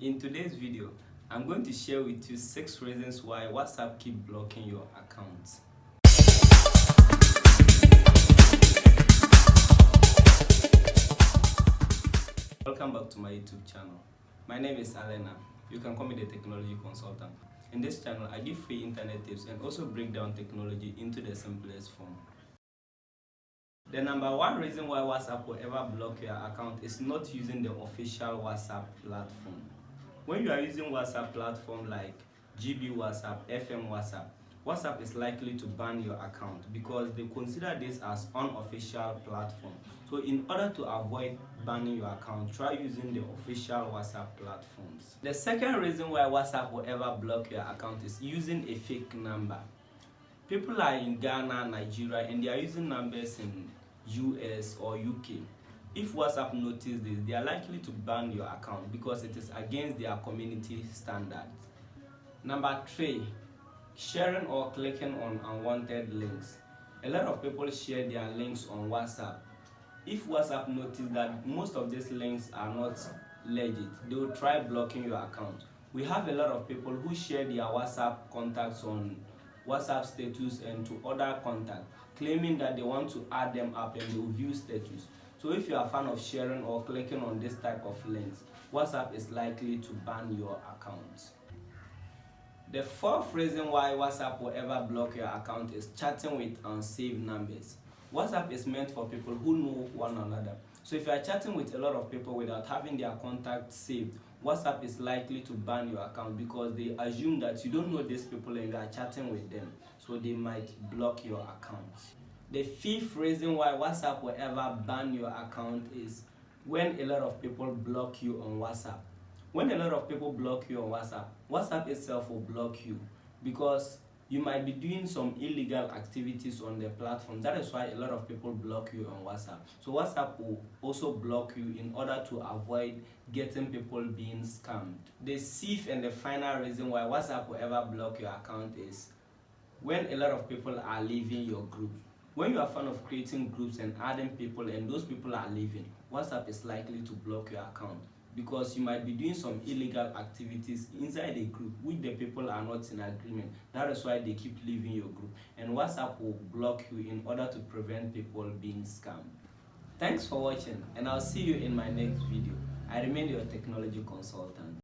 In today's video, I'm going to share with you 6 reasons why WhatsApp keep blocking your account. Welcome back to my YouTube channel. My name is Alena. You can call me the technology consultant. In this channel, I give free internet tips and also break down technology into the simplest form. The number 1 reason why WhatsApp will ever block your account is not using the official WhatsApp platform. When you are using WhatsApp platform like GB WhatsApp, FM WhatsApp, WhatsApp is likely to ban your account because they consider this as unofficial platform. So in order to avoid banning your account, try using the official WhatsApp platforms. The second reason why WhatsApp will ever block your account is using a fake number. People are in Ghana, Nigeria, and they are using numbers in US or UK. If WhatsApp notices this, they are likely to ban your account because it is against their community standards. Number 3, sharing or clicking on unwanted links. A lot of people share their links on WhatsApp. If WhatsApp notices that most of these links are not legit, they will try blocking your account. We have a lot of people who share their WhatsApp contacts on WhatsApp status and to other contacts, claiming that they want to add them up and they will view status. So if you are a fan of sharing or clicking on this type of links, WhatsApp is likely to ban your account. The 4th reason why WhatsApp will ever block your account is chatting with unsaved numbers. WhatsApp is meant for people who know one another. So if you are chatting with a lot of people without having their contacts saved, WhatsApp is likely to ban your account because they assume that you don't know these people and you are chatting with them. So they might block your account. The 5th reason why WhatsApp will ever ban your account is when a lot of people block you on WhatsApp. When a lot of people block you on WhatsApp, WhatsApp itself will block you because you might be doing some illegal activities on the platform. That is why a lot of people block you on WhatsApp. So WhatsApp will also block you in order to avoid getting people being scammed. The 6th and the final reason why WhatsApp will ever block your account is when a lot of people are leaving your group. When you are a fan of creating groups and adding people and those people are leaving, WhatsApp is likely to block your account because you might be doing some illegal activities inside a group which the people are not in agreement. That is why they keep leaving your group, and WhatsApp will block you in order to prevent people being scammed. Thanks for watching, and I'll see you in my next video. I remain your technology consultant.